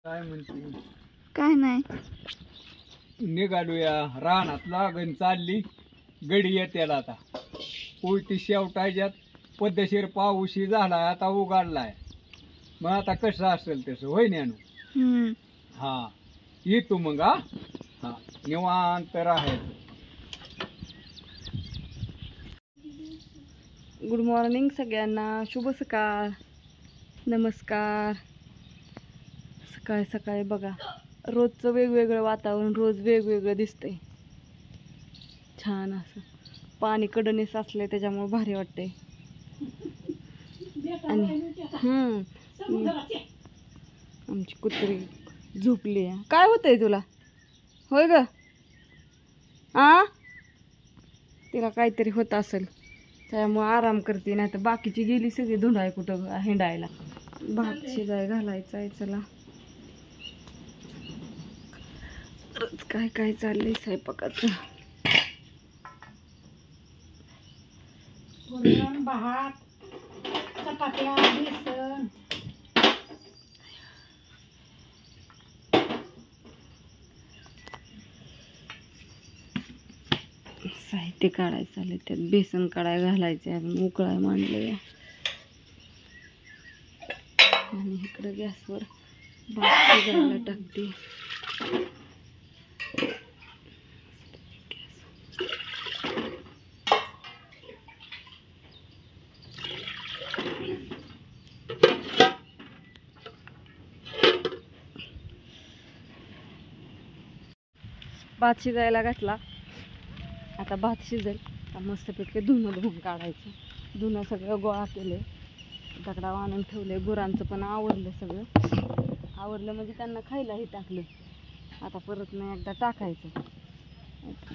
काय म्हणते? काय नाही, निघालूया रानात लागण चालली गडी येते आता उलटी शेवटायच्यात पद्धतशीर पाऊशी झाला आता उघडलाय मग आता कसं असेल तसं होय ज्ञानू. हा येतो मग. हा निवांत राहायचं. गुड मॉर्निंग सगळ्यांना, शुभ सकाळ, नमस्कार. सकाळी सकाळी बघा रोजचं वेगवेगळं वातावरण, रोज वेगवेगळं दिसतंय. छान असं पाणी कडने साचलंय त्याच्यामुळे भारी वाटतंय. आणि आमची कुत्री झोपली आहे. काय होतंय तुला होय ग? तिला काहीतरी होत असेल त्यामुळे आराम करते, नाही तर बाकीची गेली सगळी धुंडाय कुठं हिंडायला. भात शिजाय घालायचा आहे. चला काय काय चाललंय स्वयंपाकाचं. भात, चपात्या, बेसन. साहित्य काढायचं आले, त्यात बेसन काढायला घालायचे, उकळाय मांडले. आणि इकडं गॅसवर भात शिजायला टाकते. भात शिजायला घातला, आता भात शिजेल का मस्तपैकी धुवून काढायचं. धुणं सगळं गोळा केले, दगडावर आणून ठेवले. गुरांचं पण आवरलं, सगळं आवरलं म्हणजे त्यांना खायलाही टाकलं. आता परत नाही एकदा टाकायचं,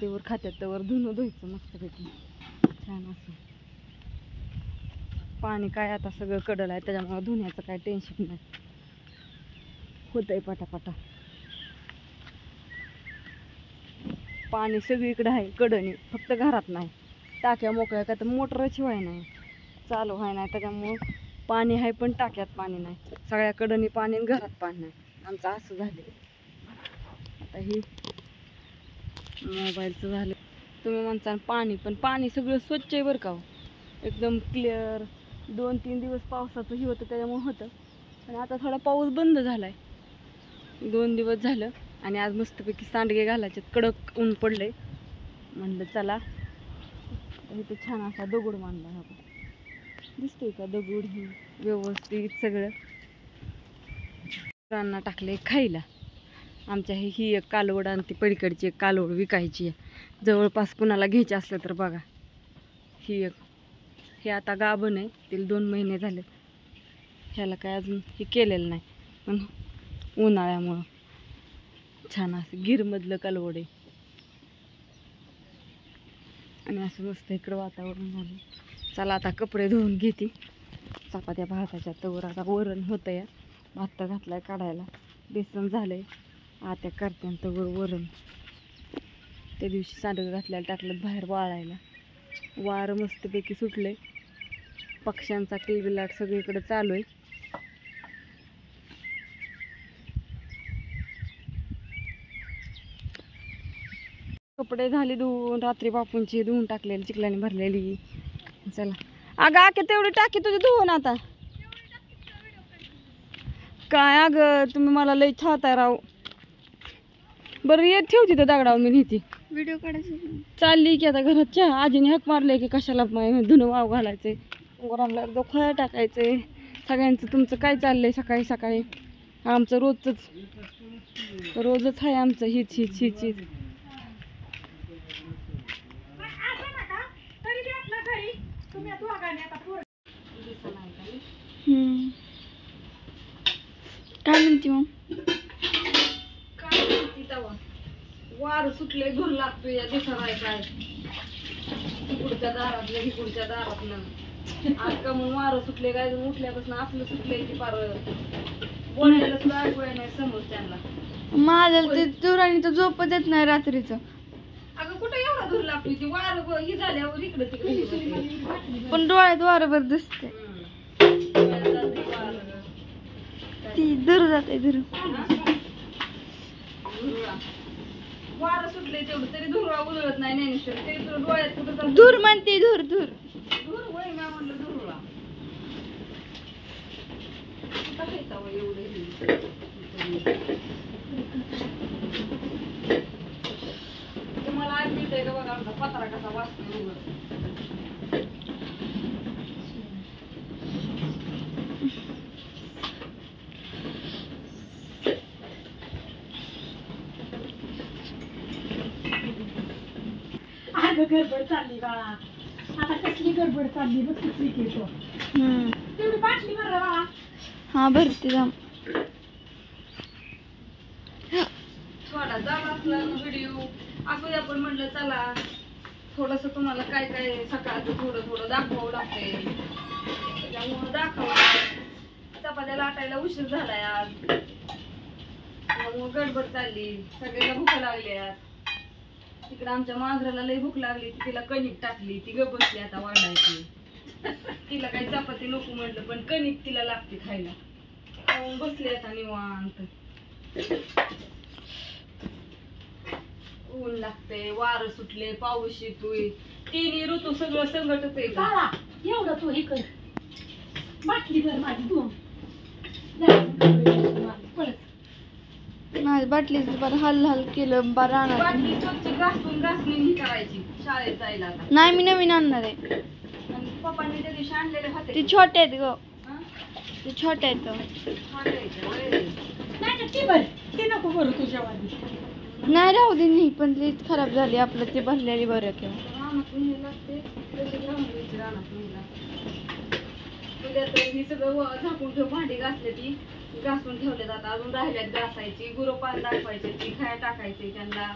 तेवर खात्यात तवर धुणं धुवायचं मस्तपैकी छान असं. पाणी काय आता सगळं कडलं आहे त्याच्यामुळे धुण्याचं काय टेन्शन नाही, होतंय पटापटा. पाणी सगळीकडे आहे कडणी, फक्त घरात नाही. टाक्या मोकळ्या का तर मोटरच व्हाय नाही, चालू व्हाय नाही, त्याच्यामुळं पाणी आहे पण टाक्यात पाणी नाही. सगळ्या कडणी पाणी आणि घरात पाणी नाही. आमचं असं झालं. आता ही मोबाईलचं झालं. तुम्ही म्हणता पाणी, पण पाणी सगळं स्वच्छ आहे बरं का, एकदम क्लिअर. 2-3 दिवस पावसाचं हे होतं त्याच्यामुळे होतं, पण आता थोडा पाऊस बंद झालाय. 2 दिवस झालं आणि आज मस्तपैकी सांडगे घालायचे. कडक ऊन पडले, म्हणलं चला इथे छान असा दगड मांडला हा, दिसतोय का दगड ही व्यवस्थित सगळं. गुरांना टाकले खायला. आमच्या ही एक कालवड आणि ती पलीकडची एक कालवड विकायची आहे. जवळपास कुणाला घ्यायची असलं तर बघा. ही एक, हे आता गाभण आहे, तिला 2 महिने झाले. ह्याला काय अजून हे केलेलं नाही, पण उन्हाळ्यामुळं छान असं गिरमधलं कालवड आहे. आणि असं मस्त इकडं वातावरण झालं. चला आता कपडे धुवून घेते. चपात्या भाताच्या तवर आता वरण होतं या, भात घातलाय काढायला, बेसन झालंय, आत्या करते तवर वरण. त्या दिवशी सांडगं घातल्याला टाकलं बाहेर वाळायला. वार मस्तपैकी सुटले, पक्ष्यांचा किलबिलाट सगळीकडे चालू आहे. कपडे झाले धुवून, रात्री बापूंची धुवून टाकलेली, चिखलाने भरलेली. चला अगं आके तेवढी टाकी तुझी धुवून. आता काय अगं तुम्ही मला लई छाताय राव. बरं येत ठेवती तर दगडावर मी नेते. व्हिडिओ काढायचं चालली की आता घरात चहा. आजीने हक मारले की कशाला धुणं वाव घालायचे, गुरांना दोखायला टाकायचे. सगळ्यांचं तुमचं काय चाललंय सकाळी सकाळी? आमचं रोजच आहे आमचं हीच हीच हीच हीच. काय म्हणते मग? काय म्हणते तवा वार सुटले, घर लागतोय या दिसाय काय इकडच्या दारातलं इकडच्या दारातलं. आज का मग वारं सुटले काय, उठल्यापासून आपलं सुटलंय की पार बोलायला सुद्धा ऐकूया नाही समोर त्यांना. माझ्या ते दुराणी तर झोप देत नाही रात्रीचं. अगं कुठं एवढा धूर लागतोय, ती वारं ही झाल्यावर इकडे तिकडे पण डोळ्यात वारंवर दिसते. ती दूर जाते दूर. धुरळा वारं सुटले तेवढं तरी धुरळा उधळत नाही ज्ञानेश्वर. तरी तुला डोळ्यात कुठं तर दूर म्हणते दूर दूर. धूर वय मी म्हणलं धुरळा कुठं आहे तवा एवढं हे? तुम्हाला आज मिळतंय का बघा आमचा पत्रा कसा वाचतोय उघड. अगं गडबड चालली बाळा. आता कसली गडबड चालली बघ किती येतो. तेवढी बाटली भरला बाळा. हा भरते जाम. थोडा झाला असला व्हिडिओ असू द्या पण म्हटलं चला थोडस तुम्हाला काय काय सकाळचं थोडं थोडं दाखवावं लागतंय त्याच्यामुळं दाखवा. चपात्या लाटायला उशीर झालाय आज त्यामुळं गडबड चालली. सगळ्याला भूक लागल्या. तिकडे आमच्या मांजराला लई भूक लागली तिला कणिक टाकली ती गप बसली आता वाढायची. तिला काही चपाती नको म्हटलं पण कणिक तिला लागते खायला. खाऊन बसली आता निवांत. ऊन लागते वारं सुटले पाऊस येतोय तिन्ही ऋतू सगळं संकटच आहे का. बाळा एवढं तू हे कर. बाटली भर माझी दोन. पळत. माझ्या बाटलीच बरं हल हल केलं बरं आणत. बाटली स्वच्छ घासून घासणी करायची शाळेत जायला आता. नाही मी नवीन आणणार आहे. आणि पप्पांनी त्या दिवशी आणलेले होते ते छोटे आहेत ग. हा? ते छोटे आहेत. आणलेले होय. नाही ती भर. ते नको भरू तुझ्या वाली. नाही राहू दे नाही पण लीच खराब झाली आपलं ते भरलेली बरं किंवा. रानात नेलं लागते तशी राहून द्यायची रानात नेला. उद्या तर ही सगळं झाकून ठेव भांडी घासले ती घासून ठेवले जातात अजून राहिल्यात घासायची गुरं पान दाखवायचे ती खाया टाकायचे त्यांना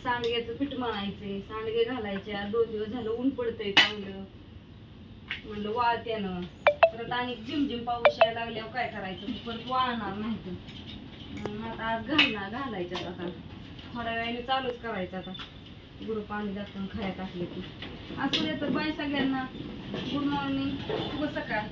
सांडग्याचं पीठ मळायचे सांडगे घालायचे. 2 दिवस झालं ऊन पडतंय चांगलं म्हणलं वाळत्यानं परत आणि झिमझिम पाऊस यायला लागल्यावर काय करायचं परत वाळणार नाही तर आता आज घालायच्यात आता थोड्या वेळाने चालूच करायचं आता गुरु पाणी दाखवून खाया टाकले की. असू दे तर बाय सगळ्यांना. गुड मॉर्निंग शुभ सकाळ.